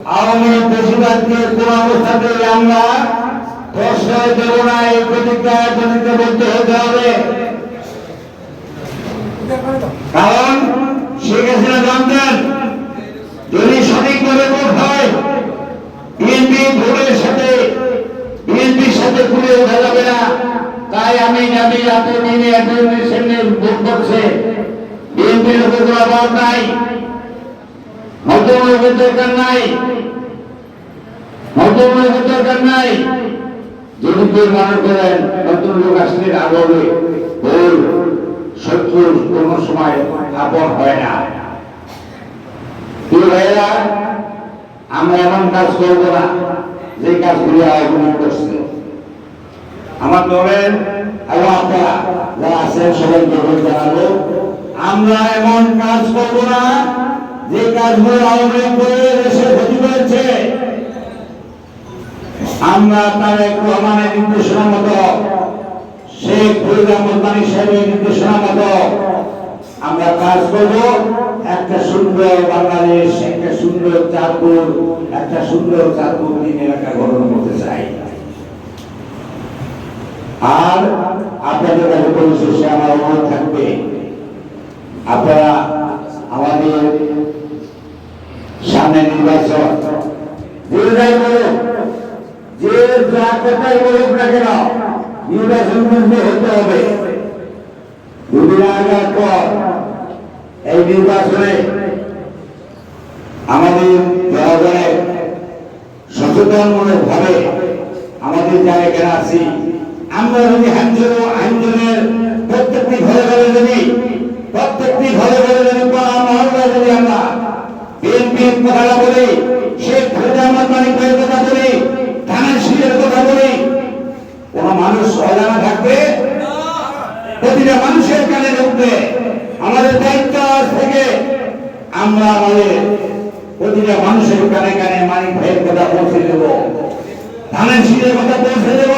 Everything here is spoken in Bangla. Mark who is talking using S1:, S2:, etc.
S1: আওয়ামী বেশিরভাগকে কোন অবস্থাতেই আমরা প্রশ্রয় দেব না, এই প্রতিজ্ঞা প্রতিজ্ঞাবদ্ধ হতে হবে। কারণ শেখ হাসিনা জানতেন যদি সঠিকভাবে ভোট হয় বিএনপির সাথে ঘুরে ওঠা যাবে না। তাই আমি জানি রাতে দিনে একজনের সামনে ভোট করছে, বিএনপির লোকের কোনো অভাব নাই, নতুন লোকের দরকার নাই, যদি কেউ মনে করেন নতুন লোক আসলে আগবে ভুল, শত্রু কোন সময় আপন হয় না। ভাইয়েরা, আমরা এমন কাজ করবো না যে কাজগুলি আয়োজন করছে আমার দলের এবং আপনারা যারা আছেন সবাইকে জানাবো, আমরা এমন কাজ করবো না যে কাজগুলো আয়োজন করে দেশের ক্ষতি করেছে। আমরা তারেক রহমানের নির্দেশনা মতো, শেখ ফরিদ আহমদ মানিক সাহেবের নির্দেশনা মতো আমরা কাজ করব। একটা সুন্দর বাংলাদেশ, একটা সুন্দর চাঁদপুর, একটা সুন্দর চাঁদপুর এলাকা গঠন করতে চাই। আর আপনাদের কাছে পরিশেষে আমার অনুরোধ থাকবে, আপনারা আমাদের সামনে নির্বাচন যে যাই বলুন, যে যা কথাই বলুক না কেন, নির্বাচন কিন্তু হতে হবে। দুদিন আগার পর এই নির্বাচনে আমাদের জনগণের সচেতনমূলক ভাবে আমাদের যারা এখানে আছি, আমরা যদি আইনজনের প্রত্যেকটি ঘরে ঘরে যদি মহল্লায় যদি আমরা বিএনপির কথাটা বলি, শেখ ফরিদ আহমদ মানিক ভাইয়ের কথা বলি, ধানের শীষের কথা বলি, কোন মানুষ অজানা থাকবে? প্রতিটা মানুষের কানে ঢুকবে। আমাদের দায়িত্ব থেকে আমরা আমাদের প্রতিটা মানুষের কানে কানে মানিক ভাইয়ের কথা পৌঁছে দেব, ধানের শীষের কথা পৌঁছে দেব।